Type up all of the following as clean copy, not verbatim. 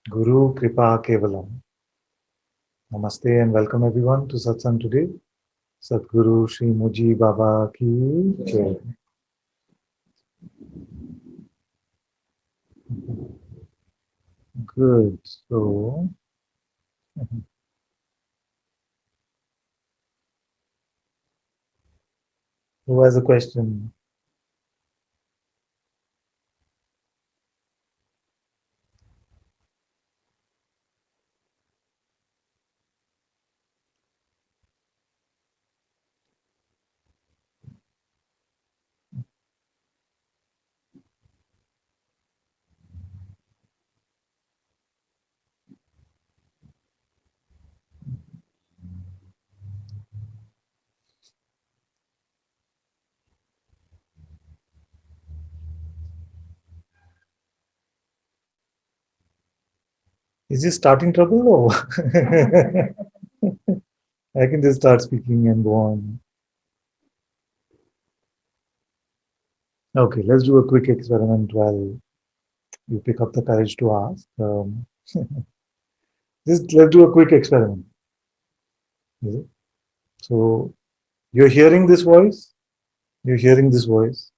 Guru Kripa Kevalam. Namaste and welcome everyone to Satsang today. Sadguru Sri Muji Baba Ki Jai. Good. So, who has a question? Is this starting trouble or I can just start speaking and go on. Okay, let's do a quick experiment while you pick up the courage to ask. Just let's do a quick experiment. Is it? So, you're hearing this voice, you're hearing this voice.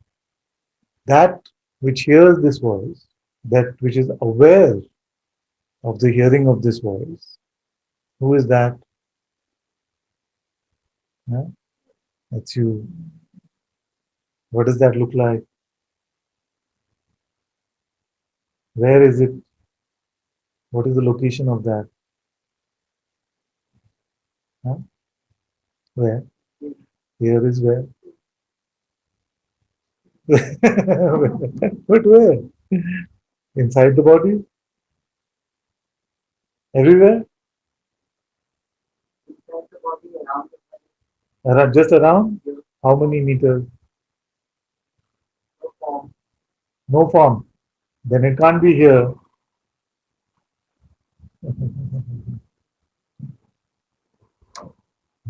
That which hears this voice, that which is aware of the hearing of this voice, who is that? Yeah? That's you. What does that look like? Where is it? What is the location of that? Huh? Where? Here is where? But where? Inside the body? Everywhere? Around, just around? How many meters? No form. Then it can't be here.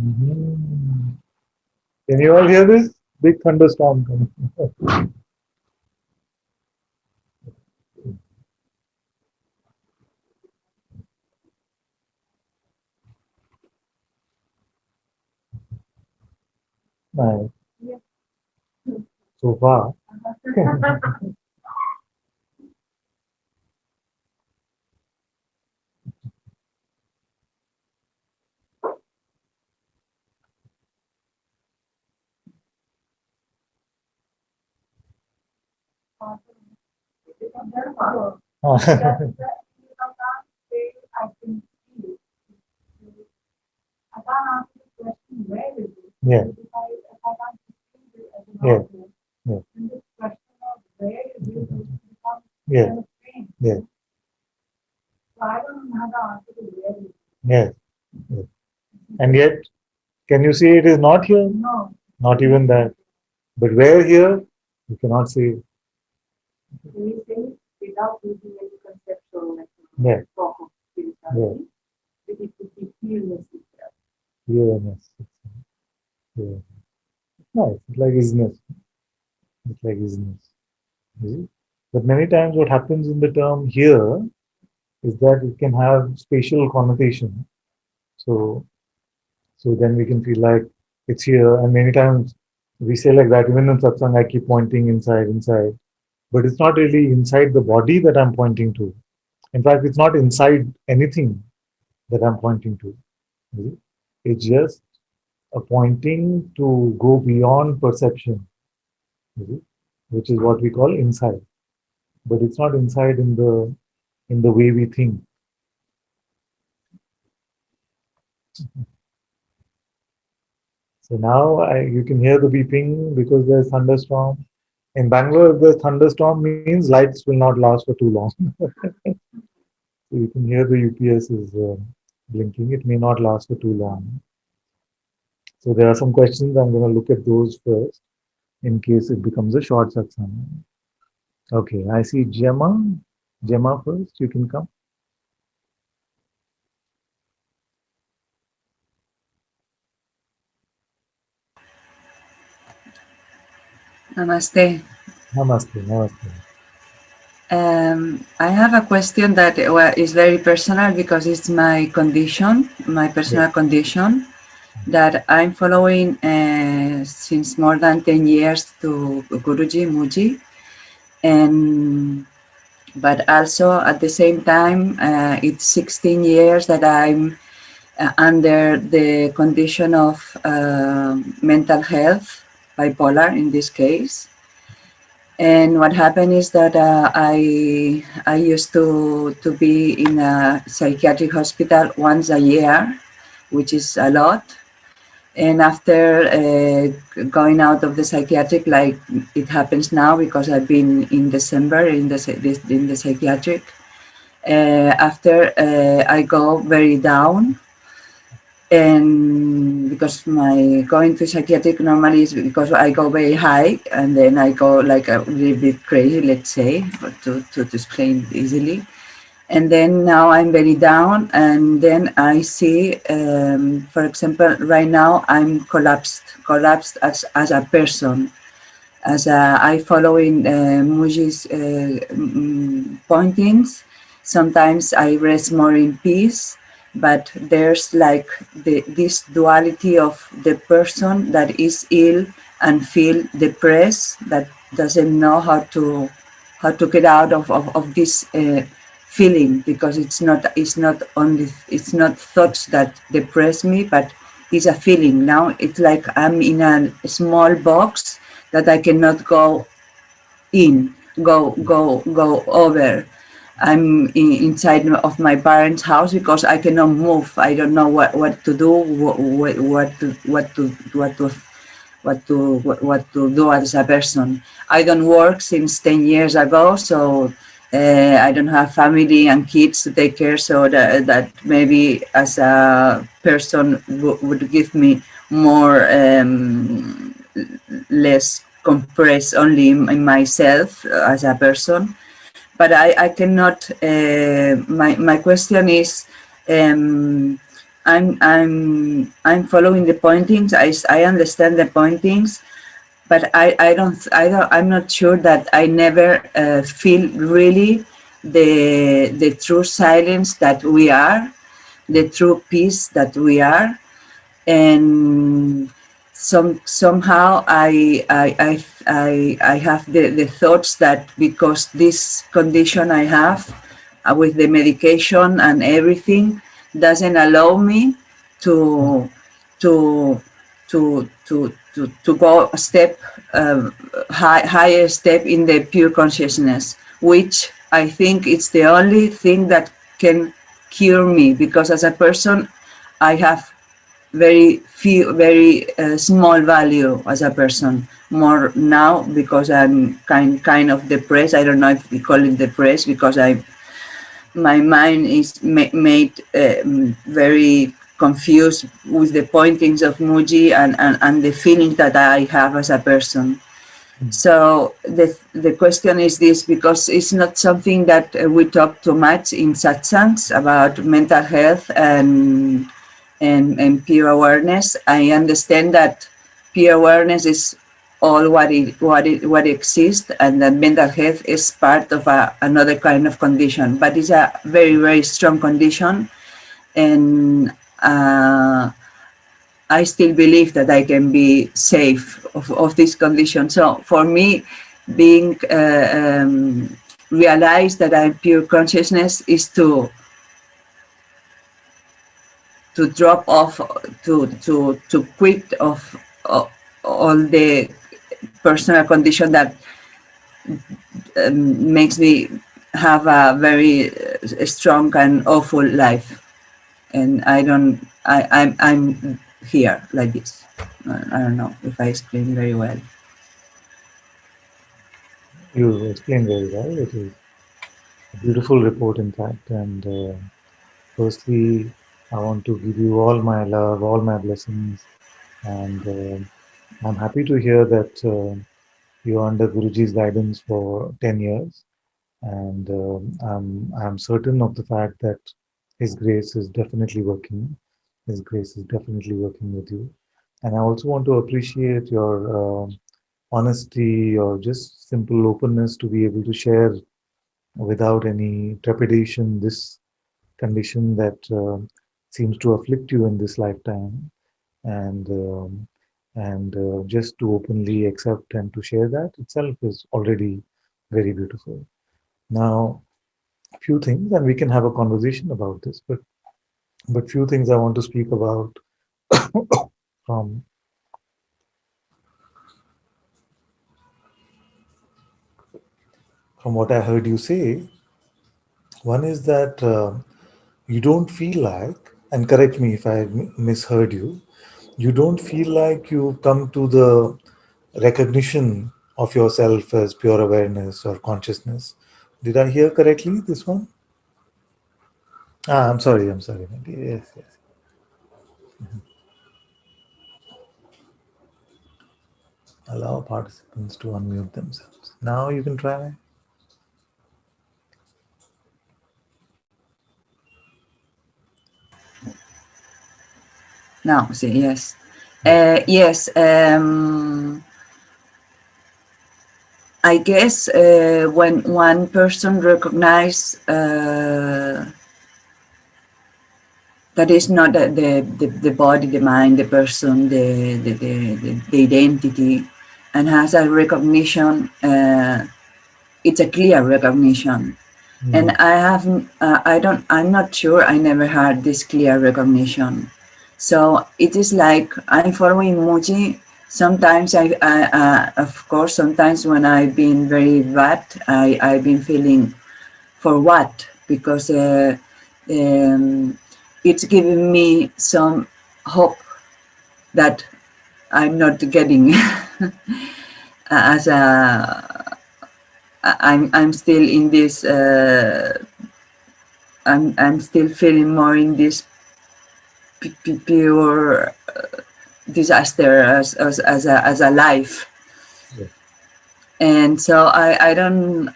Mhm. Can you all hear this? Big thunderstorm coming. Nice. So far. Yeah. Yeah. Yeah. Yeah. Yeah. Yes. Yes. And yet, can you see it is not here? Not even that. But where here? You cannot see it. Yeah. Yeah. Awareness. Yeah. Nice. It's like isness. It's like isness. You see? But many times what happens in the term here is that it can have spatial connotation. So so then we can feel like it's here. And many times we say like that, even in satsang, I keep pointing inside, inside. But it's not really inside the body that I'm pointing to. In fact, it's not inside anything that I'm pointing to. You see? It's just a pointing to go beyond perception, you see, which is what we call inside. But it's not inside in the way we think. So now you can hear the beeping because there's thunderstorm. In Bangalore, if there's thunderstorm means lights will not last for too long. So you can hear the UPS is blinking. It may not last for too long. So there are some questions. I'm going to look at those first in case it becomes a short satsang. Okay, I see Gemma. Gemma first, you can come. Namaste. Namaste, namaste. I have a question that well, is very personal because it's my condition, my Yeah. personal condition that I'm following since more than 10 years to Guruji Muji. And but also at the same time, it's 16 years that I'm under the condition of mental health, bipolar in this case. And what happened is that I used to be in a psychiatric hospital once a year, which is a lot. And after going out of the psychiatric, like it happens now, because I've been in December in the psychiatric. After I go very down, and because my going to psychiatric normally is because I go very high and then I go like a little bit crazy, let's say, to explain easily. And then now I'm very down, and then I see, for example, right now I'm collapsed as a person, as I follow in Muji's pointings. Sometimes I rest more in peace, but there's like this duality of the person that is ill and feel depressed, that doesn't know how to get out of this feeling, because it's not thoughts that depress me, but it's a feeling. Now it's like I'm in a small box that I cannot in, go over. I'm inside of my parents' house because I cannot move. I don't know what to do, what to do as a person. I don't work since 10 years ago, so I don't have family and kids to take care, so that maybe as a person would give me more less compressed only in myself as a person. But I cannot. My question is, um, I'm following the pointings. I understand the pointings, but I'm not sure that I never feel really the true silence that we are, the true peace that we are. And somehow I have the thoughts that because this condition I have, with the medication and everything, doesn't allow me to to to go a step, higher step in the pure consciousness, which I think it's the only thing that can cure me, because as a person I have very small value as a person, more now because I'm kind of depressed. I don't know if we call it depressed, because I my mind is made very confused with the pointings of Muji, and the feelings that I have as a person. Mm. So the question is this, because it's not something that we talk too much in satsangs about mental health and peer awareness. I understand that peer awareness is all what exists, and that mental health is part of another kind of condition, but it's a very strong condition. And I still believe that I can be safe of this condition. So for me, being realize that I'm pure consciousness is to drop off, to quit of all the personal condition that makes me have a very strong and awful life. And I'm here like this. I don't know if I explain very well. You explained very well. It is a beautiful report, in fact. And firstly, I want to give you all my love, all my blessings. And I'm happy to hear that you're under Guruji's guidance for 10 years. And I'm certain of the fact that His grace is definitely working. His grace is definitely working with you. And I also want to appreciate your honesty or just simple openness to be able to share without any trepidation this condition that seems to afflict you in this lifetime, and just to openly accept and to share that itself is already very beautiful. Now, a few things, and we can have a conversation about this, but few things I want to speak about from what I heard you say. One is that you don't feel like, and correct me if I misheard you, you don't feel like you've come to the recognition of yourself as pure awareness or consciousness. Did I hear correctly this one? Ah, I'm sorry. Maybe. Yes, yes. Allow participants to unmute themselves. Now you can try. Now, see, yes. Yes. Yes, I guess when one person recognizes that is not the body, the mind, the person, the identity, and has a recognition, it's a clear recognition. And Mhm. I haven't, I'm not sure, I never had this clear recognition. So it is like I'm following Muji. Sometimes of course, sometimes when I've been very bad, I've been feeling for what? Because um, it's giving me some hope that I'm not getting as a, I'm still in this, I'm still feeling more in this pure disaster as a life. Yes. And so I don't,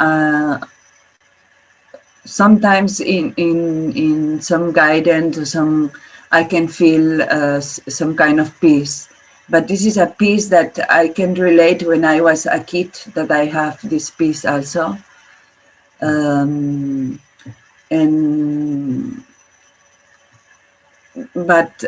sometimes in some guidance or some, I can feel some kind of peace, but this is a peace that I can relate when I was a kid, that I have this peace also. um, and but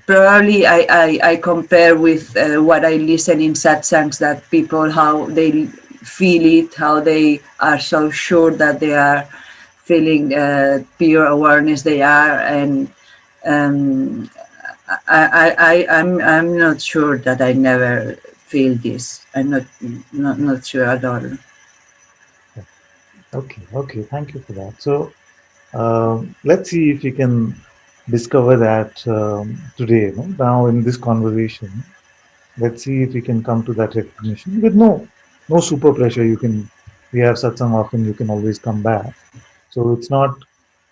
probably I compare with what I listen in satsangs, that people, how they feel it, how they are so sure that they are feeling pure awareness they are. And um, I'm not sure that I never feel this. I'm not sure at all. Okay. Okay. Thank you for that. So let's see if we can discover that today. No? Now, in this conversation, let's see if we can come to that recognition with no super pressure. You can, we have satsang often. You can always come back. So it's not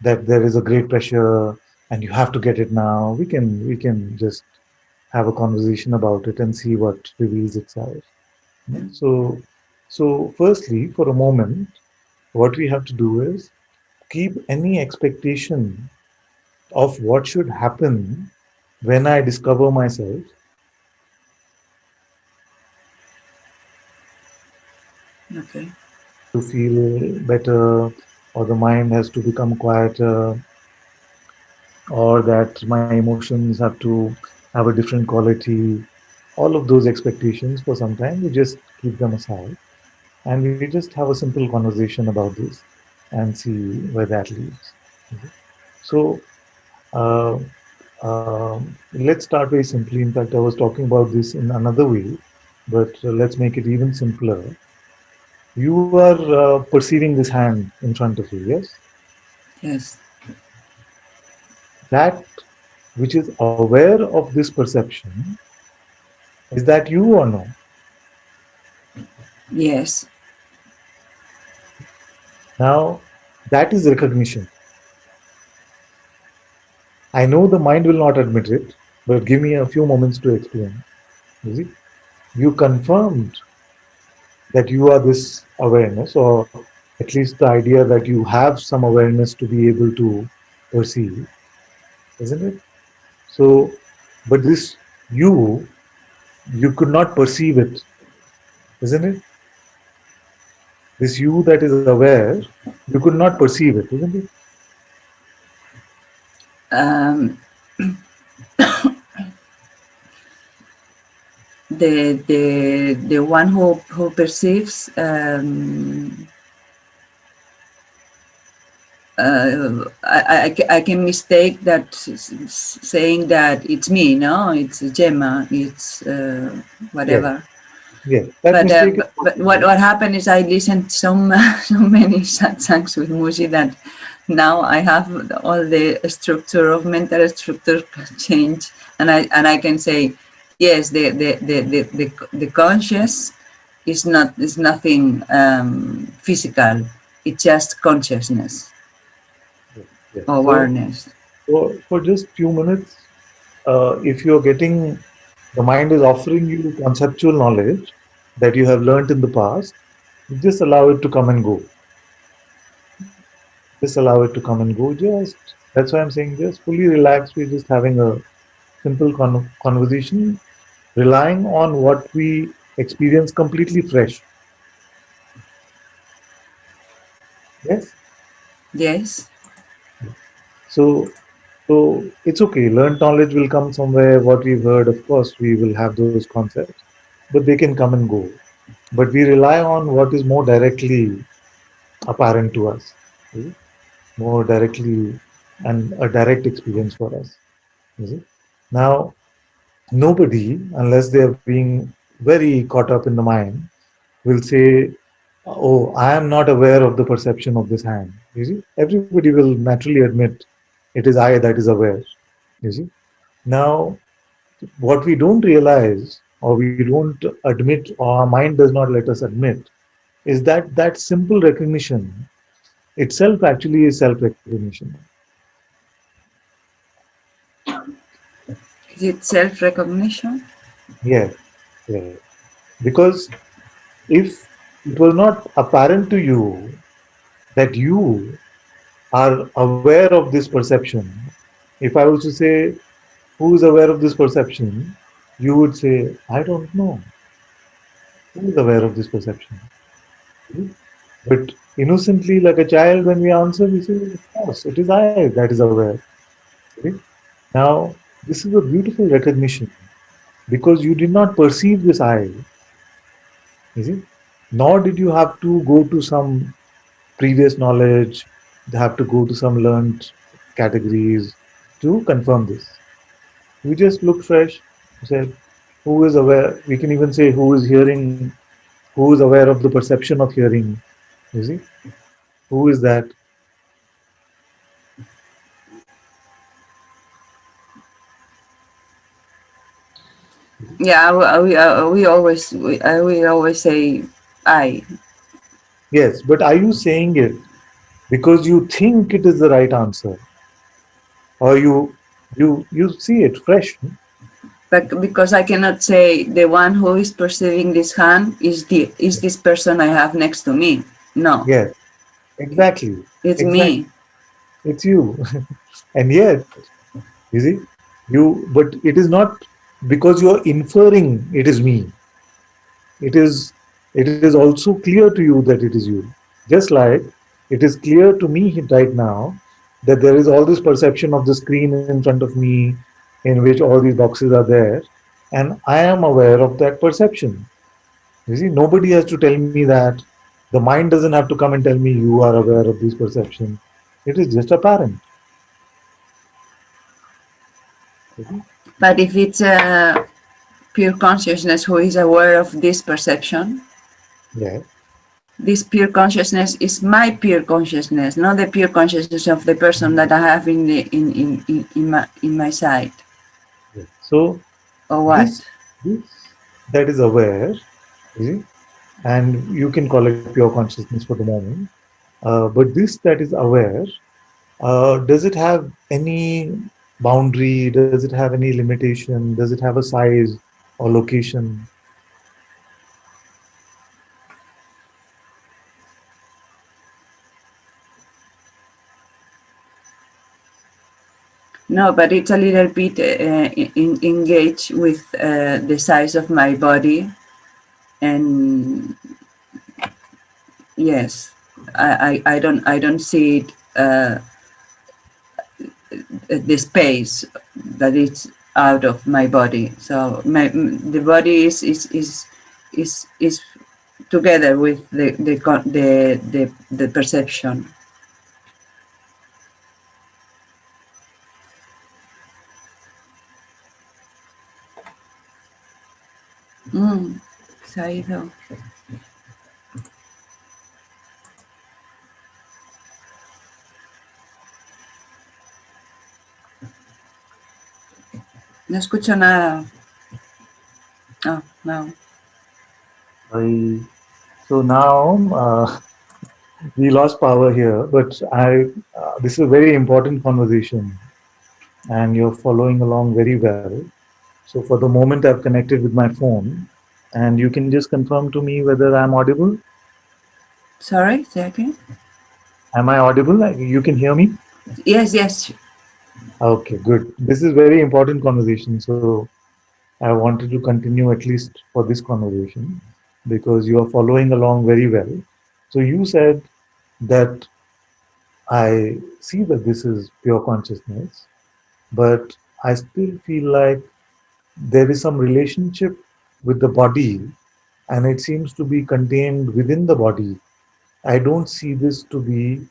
that there is a great pressure and you have to get it now. We can just have a conversation about it and see what reveals itself. You know? So firstly, for a moment, what we have to do is keep any expectation of what should happen when I discover myself. Okay. To feel better, or the mind has to become quieter, or that my emotions have to have a different quality. All of those expectations, for some time, we just keep them aside and we just have a simple conversation about this and see where that leads. Okay. So, uh, let's start very simply. In fact, I was talking about this in another way, but let's make it even simpler. You are perceiving this hand in front of you, yes? Yes. That which is aware of this perception, is that you or no? Yes. Now, that is recognition. I know the mind will not admit it, but give me a few moments to explain. You see, you confirmed that you are this awareness, or at least the idea that you have some awareness to be able to perceive, isn't it? So, but this you could not perceive it, isn't it? This you that is aware, you could not perceive it, isn't it? um, the one who perceives, I can mistake that saying that it's me, no, it's Gemma, it's Yes, whatever. yes. That mistake is But possible. what happened is I listened some so many satsangs with Muji that now I have all the structure of mental structure change, and I can say yes, the conscious is nothing physical. It's just consciousness, Yes, yes. awareness. For just few minutes, if you're getting, the mind is offering you conceptual knowledge that you have learnt in the past, just allow it to come and go. Just allow it to come and go. Just, that's why I'm saying, just fully relax. We're just having a simple conversation, relying on what we experience completely fresh. Yes. Yes. So, so it's okay. Learned knowledge will come somewhere. What we've heard, of course, we will have those concepts, but they can come and go. But we rely on what is more directly apparent to us, is it? More directly and a direct experience for us. Is it? Now, nobody, unless they are being very caught up in the mind, will say, "Oh, I am not aware of the perception of this hand." You see, everybody will naturally admit it is I that is aware. You see. Now, what we don't realize, or we don't admit, or our mind does not let us admit, is that that simple recognition itself actually is self recognition. Is it self-recognition? Yes, yes. Because if it was not apparent to you that you are aware of this perception, if I was to say, who is aware of this perception, you would say, I don't know. Who is aware of this perception? But innocently, like a child, when we answer, we say, of course, it is I that is aware. Okay? Now, this is a beautiful recognition because you did not perceive this I, is it? Nor did you have to go to some previous knowledge, have to go to some learned categories to confirm this. We just look fresh, said, who is aware? We can even say who is hearing, who is aware of the perception of hearing. You see, who is that? Yeah, we always say I. Yes, but are you saying it because you think it is the right answer, or you see it fresh? But because I cannot say the one who is perceiving this hand is this person I have next to me. No, Yes, exactly, it's exactly. me. It's you, and yet you see, but it is not because you are inferring it is me. It is it is also clear to you that it is you. Just like it is clear to me right now that there is all this perception of the screen in front of me in which all these boxes are there, and I am aware of that perception. You see, nobody has to tell me that. The mind doesn't have to come and tell me you are aware of this perception. It is just apparent. Okay? But if it's a pure consciousness who is aware of this perception, Yeah. this pure consciousness is my pure consciousness, not the pure consciousness of the person that I have in my side. Yeah. So Or this what? this that is aware, you see, and you can call it pure consciousness for the moment. But this that is aware, does it have any boundary? Does it have any limitation? Does it have a size or location? No, but it's a little bit engaged with the size of my body and Yes, I don't see it, the space that is out of my body. So the body is together with the perception. Mm, se ha ido. No escucho nada. Oh, no. I, so now we lost power here, but this is a very important conversation, and you're following along very well. So for the moment, I've connected with my phone, and you can just confirm to me whether I'm audible. Sorry, say again? Am I audible? Like, you can hear me? Yes, yes. Okay, good. This is very important conversation. So I wanted to continue at least for this conversation because you are following along very well. So you said that I see that this is pure consciousness, but I still feel like there is some relationship with the body and it seems to be contained within the body. I don't see this to be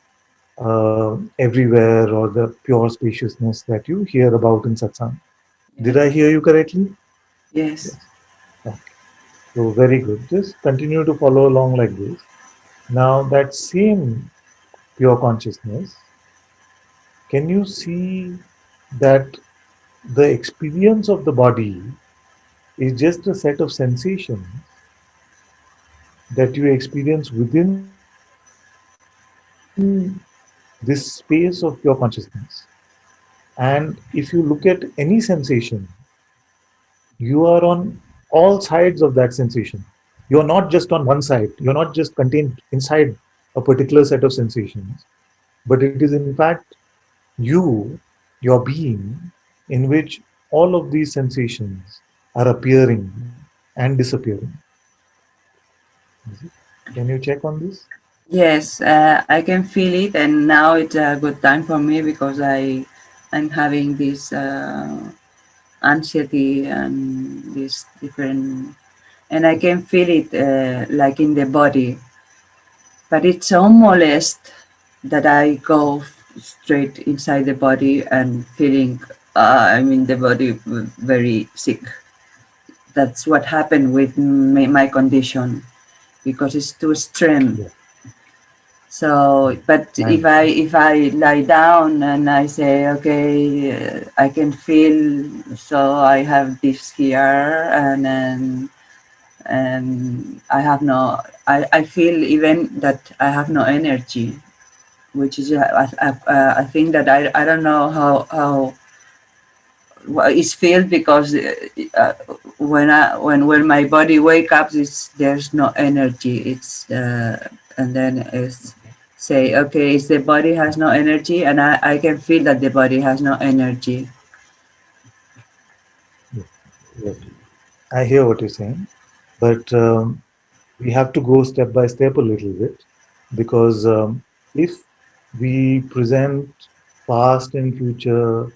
everywhere or the pure spaciousness that you hear about in satsang. Did I Yes. hear you correctly? Yes. Yes. Okay. So very good. Just continue to follow along like this. Now that same pure consciousness, can you see that the experience of the body is just a set of sensations that you experience within this space of pure consciousness. And if you look at any sensation, you are on all sides of that sensation. You are not just on one side, you're not just contained inside a particular set of sensations, but it is in fact you, your being, in which all of these sensations are appearing and disappearing. Can you check on this? Yes, I can feel it, and now it's a good time for me because I'm having this anxiety and this different, and I can feel it like in the body, but it's so molest that I go straight inside the body and feeling I'm in the body very sick. That's what happened with my condition because it's too extreme. Yeah, So, but I understand. if I lie down and I say, okay, I can feel, so I have this here, and I have no, I feel even that I have no energy, which is I think that I don't know how well, it's feel because when my body wake up, it's there's no energy. It's and then it's say okay, it's the body has no energy, and I can feel that the body has no energy. Yeah, yes. I hear what you're saying, but we have to go step by step a little bit because if we present past and future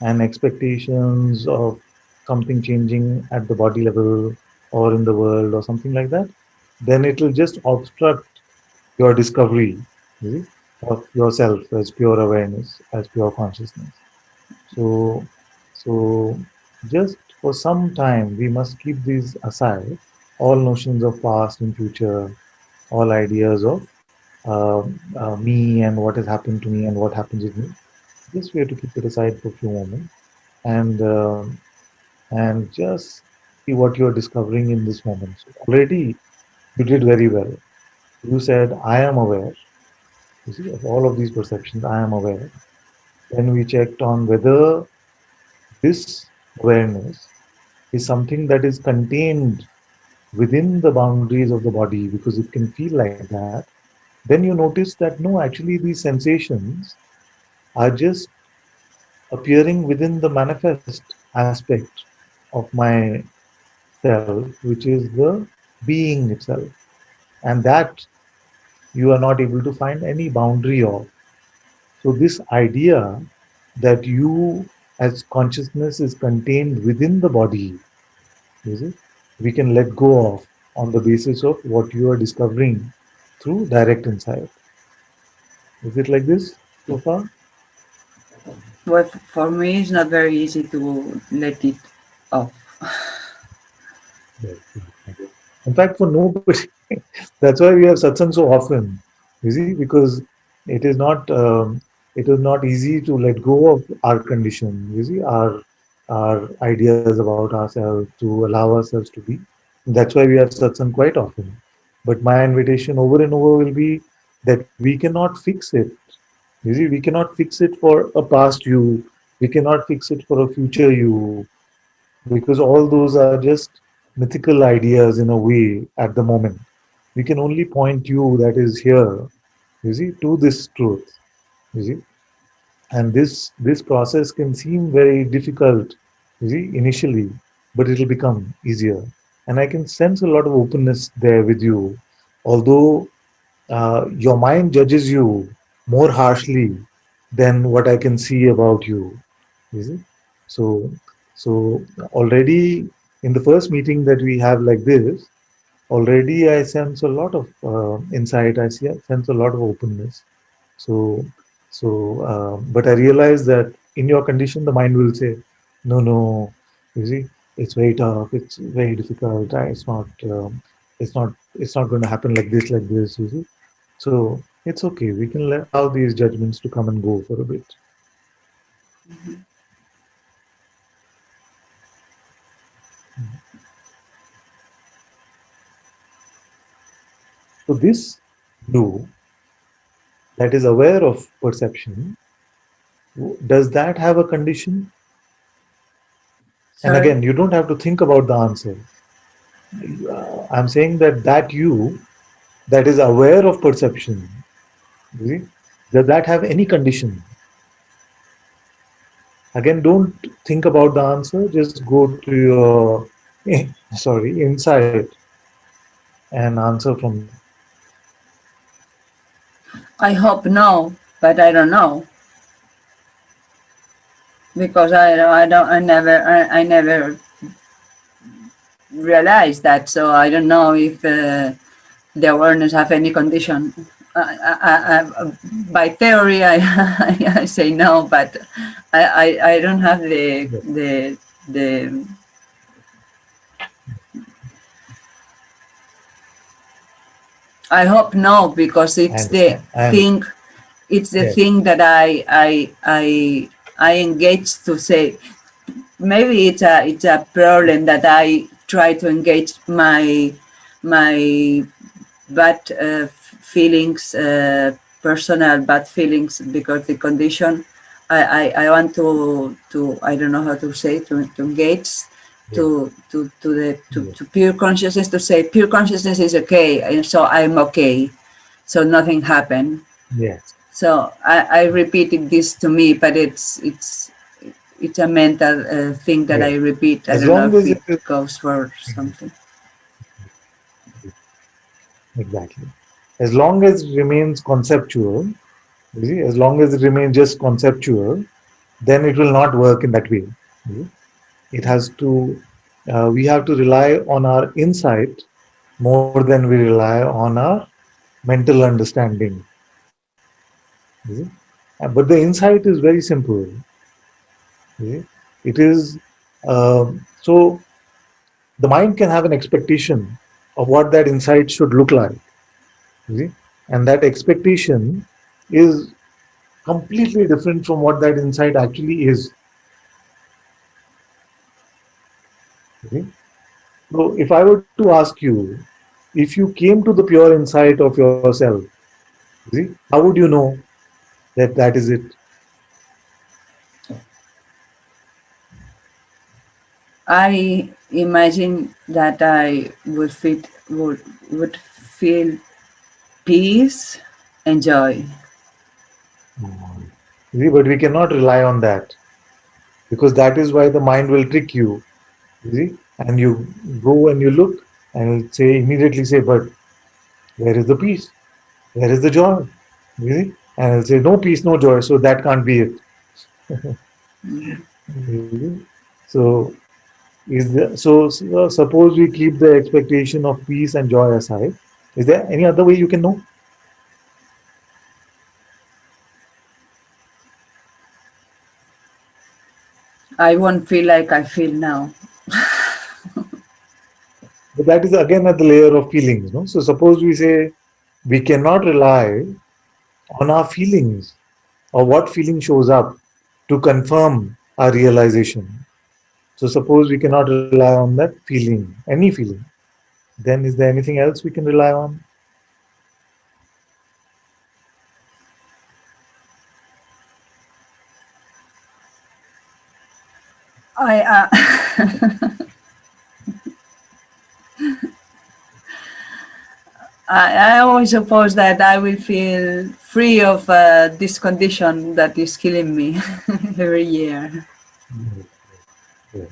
and expectations of something changing at the body level or in the world or something like that, then it will just obstruct your discovery, you see, of yourself as pure awareness, as pure consciousness. So, so just for some time, we must keep these aside, all notions of past and future, all ideas of me and what has happened to me and what happens with me. Just we have to keep it aside for a few moments and just see what you're discovering in this moment. So already you did very well. You said, I am aware. You see, of all of these perceptions, I am aware. Then we checked on whether this awareness is something that is contained within the boundaries of the body because it can feel like that. Then you notice that no, actually, these sensations are just appearing within the manifest aspect of my self, which is the being itself. And that you are not able to find any boundary of. So this idea that you as consciousness is contained within the body, is it? We can let go of on the basis of what you are discovering through direct insight. Is it like this so far? Well, for me, it's not very easy to let it off. Yes. In fact, for nobody, that's why we have satsang so often. You see, because it is not it is not easy to let go of our condition. You see, our ideas about ourselves to allow ourselves to be. That's why we have satsang quite often. But my invitation over and over will be that we cannot fix it. You see, we cannot fix it for a past you. We cannot fix it for a future you, because all those are just mythical ideas in a way at the moment. We can only point you that is here, you see, to this truth, you see. And this process can seem very difficult, you see, initially, but it'll become easier. And I can sense a lot of openness there with you, although your mind judges you more harshly than what I can see about you. You see? So, so already in the first meeting that we have like this, already I sense a lot of insight. Sense a lot of openness. So, but I realize that in your condition, the mind will say, no, no, you see, it's very tough, it's very difficult, it's not going to happen like this, you see. So it's okay. We can allow these judgments to come and go for a bit. So this you that is aware of perception, does that have a condition? And Sorry? again, you don't have to think about the answer. I'm saying that you that is aware of perception, you see, does that have any condition? Again, don't think about the answer. Just go to your insight and answer from there. I hope no, but I don't know because I never realized that. So I don't know if the awareness have any condition. By theory, I say no, but I don't have Yes, the I hope no, because I it's the understand. I understand. thing. It's the Yes, thing that I engage to say. Maybe it's a problem that I try to engage my bad feelings, personal bad feelings, because the condition I want to I don't know how to say to engage yes, yes, to pure consciousness, to say pure consciousness is okay, and so I'm okay, so nothing happened. yes. So I repeated this to me, but it's a mental thing that I Yes. repeat. I As don't know long if as it it is goes for something. exactly, as long as it remains conceptual, you see, as long as it remains just conceptual, then it will not work in that way. You see. It has to, we have to rely on our insight more than we rely on our mental understanding. You see. But the insight is very simple. You see. It is, so the mind can have an expectation of what that insight should look like. You see. And that expectation is completely different from what that insight actually is. Okay? So if I were to ask you, if you came to the pure insight of yourself, see, how would you know that that is it? I imagine that I would feel peace and joy. See, but we cannot rely on that because that is why the mind will trick you. You see, and you go and you look and it'll say immediately say, but where is the peace? Where is the joy? Really? And I'll say, no peace, no joy. So that can't be it. Mhm. Really? So suppose we keep the expectation of peace and joy aside. Is there any other way you can know? I won't feel like I feel now. But that is again at the layer of feelings. No? So suppose we say we cannot rely on our feelings or what feeling shows up to confirm our realization. So suppose we cannot rely on that feeling, any feeling, then is there anything else we can rely on? I I always suppose that I will feel free of this condition that is killing me every year. Mm, yeah.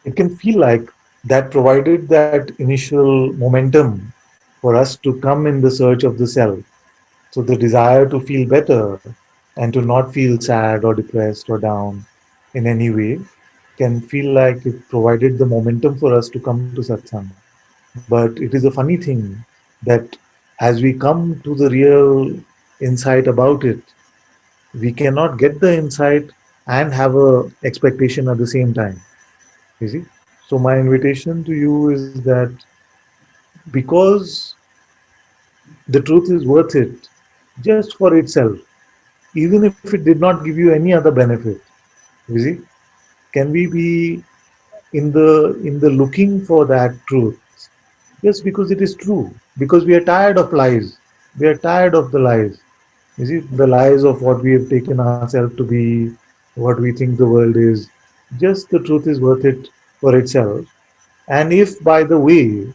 It can feel like that provided that initial momentum for us to come in the search of the self. So the desire to feel better and to not feel sad or depressed or down in any way can feel like it provided the momentum for us to come to satsang. But it is a funny thing that as we come to the real insight about it, we cannot get the insight and have a expectation at the same time. You see? So my invitation to you is that because the truth is worth it just for itself, even if it did not give you any other benefit. You see, can we be in the looking for that truth just because it is true? Because we are tired of lies. We are tired of the lies. You see, the lies of what we have taken ourselves to be, what we think the world is. Just the truth is worth it for itself. And if by the way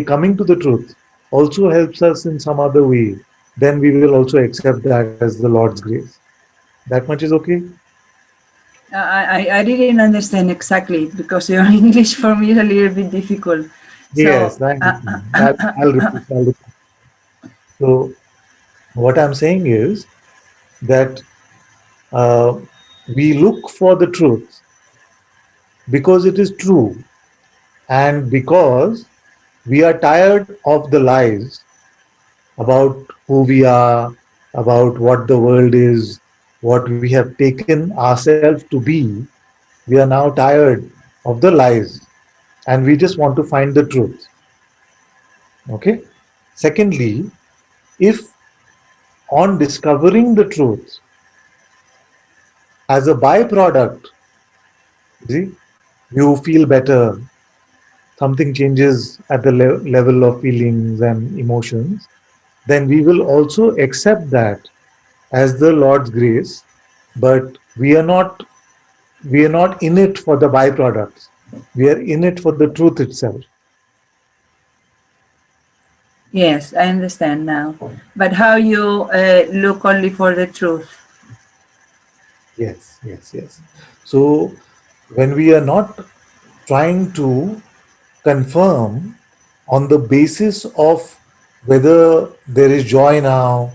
coming to the truth also helps us in some other way, then we will also accept that as the Lord's grace. That much is okay? I didn't understand exactly because your English for me is a little bit difficult. So Yes, I understand. I'll repeat. So what I'm saying is that uh, we look for the truth because it is true and because we are tired of the lies about who we are, about what the world is, what we have taken ourselves to be. We are now tired of the lies and we just want to find the truth. Okay. Secondly, if on discovering the truth as a byproduct, see, you feel better, something changes at the level of feelings and emotions, then we will also accept that as the Lord's grace, but we are not we are not in it for the byproducts. We are in it for the truth itself. yes, I understand now. But how you look only for the truth? Yes. So when we are not trying to confirm on the basis of whether there is joy now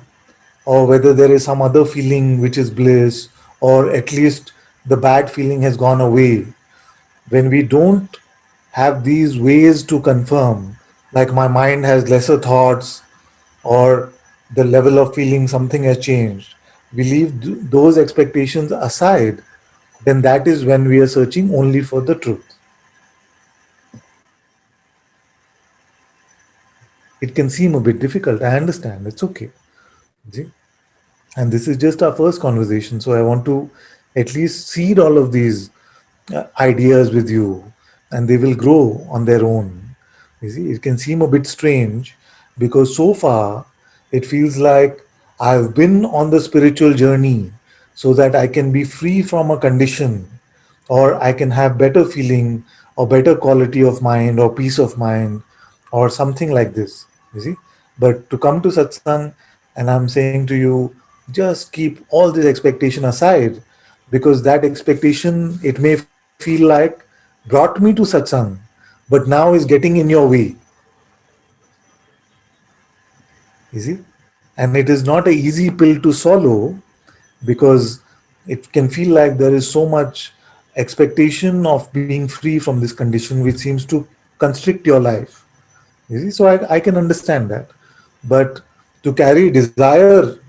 or whether there is some other feeling which is bliss or at least the bad feeling has gone away, when we don't have these ways to confirm, like my mind has lesser thoughts or the level of feeling something has changed, we leave those expectations aside, then that is when we are searching only for the truth. It can seem a bit difficult. I understand. It's okay. See? And this is just our first conversation. So I want to at least seed all of these ideas with you, and they will grow on their own. You see, it can seem a bit strange because so far it feels like I've been on the spiritual journey so that I can be free from a condition or I can have better feeling or better quality of mind or peace of mind or something like this. You see, but to come to satsang, and I'm saying to you, just keep all this expectation aside because that expectation, it may feel like, brought me to satsang, but now is getting in your way. You see? And it is not an easy pill to swallow because it can feel like there is so much expectation of being free from this condition, which seems to constrict your life. You see? So I can understand that. But to carry desire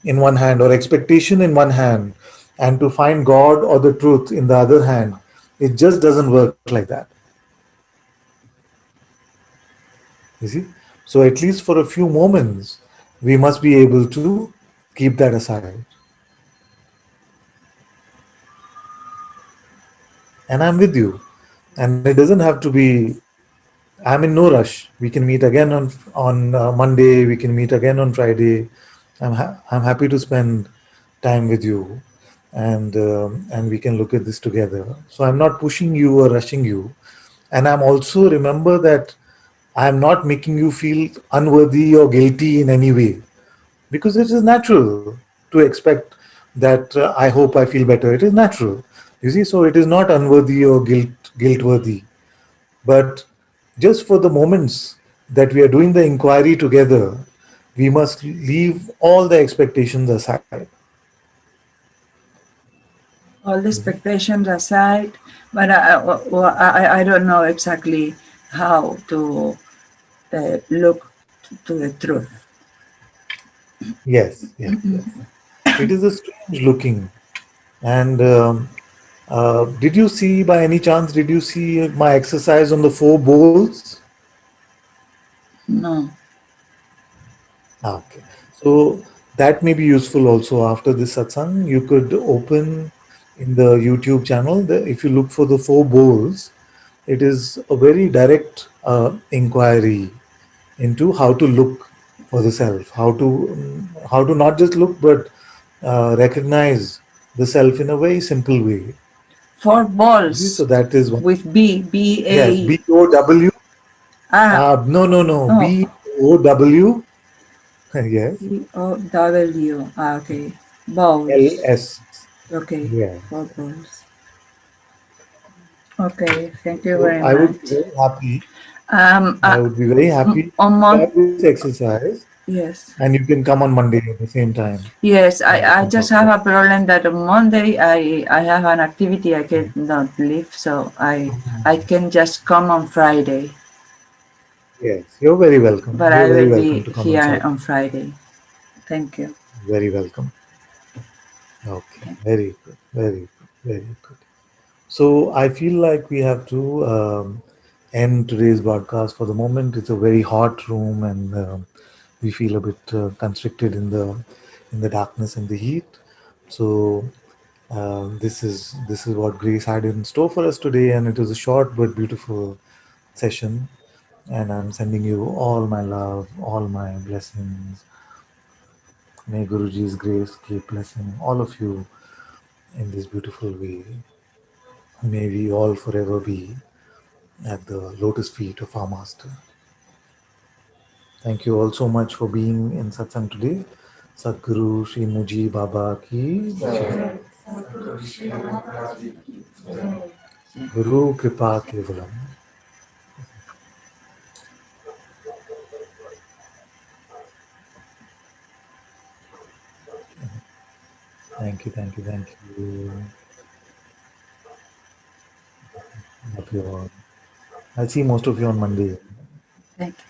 in one hand or expectation in one hand and to find God or the truth in the other hand, it just doesn't work like that. You see? So at least for a few moments, we must be able to keep that aside. And I'm with you. And it doesn't have to be. I'm in no rush. We can meet again on Monday. We can meet again on Friday. I'm happy to spend time with you, and we can look at this together. So I'm not pushing you or rushing you, and I'm also remember that I'm not making you feel unworthy or guilty in any way because it is natural to expect that I hope I feel better. It is natural, you see. So it is not unworthy or guilt worthy, but just for the moments that we are doing the inquiry together, we must leave all the expectations aside. All the You see? expectations aside, but I don't know exactly how to look to the truth. Yes, yes, yes. It is a strange looking. And did you see, by any chance, did you see my exercise on the four bowls? No. Ah, okay. So that may be useful also after this satsang. You could open in the YouTube channel, if you look for the four bowls, it is a very direct inquiry into how to look for the self, how to not just look but recognize the self in a very simple way. Four You see, so balls that is one. with B Yes, A. BOW. Ah, No, no, no. oh, BOW. Yes. BOW. Ah, okay. Balls. LS. Okay. Yes. Four balls. Okay. Thank you So very I would be much. very happy. Um, I uh, would be very happy on to Mon. start this exercise, Yes. and you can come on Monday at the same time, Yes, and we I can just talk have about. a problem that on Monday I have an activity I cannot leave, so I can just come on Friday, Yes, you're very welcome. but You're I very will be welcome to come here inside. on Friday. Thank you. Very welcome. Okay, very good, very good, very good. So I feel like we have to end today's broadcast for the moment. It's a very hot room, and we feel a bit constricted in the darkness and the heat. So this is what Grace had in store for us today, and it was a short but beautiful session. And I'm sending you all my love, all my blessings. May Guruji's grace keep blessing all of you in this beautiful way. May we all forever be at the lotus feet of our Master. Thank you all so much for being in Satsang today. Sadhguru Sri Muji Baba ki Jai. Guru Kripa Kevalam. Thank you, thank you, thank you. Love you all. I'll see most of you on Monday. Thank you.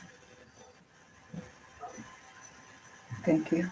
Thank you.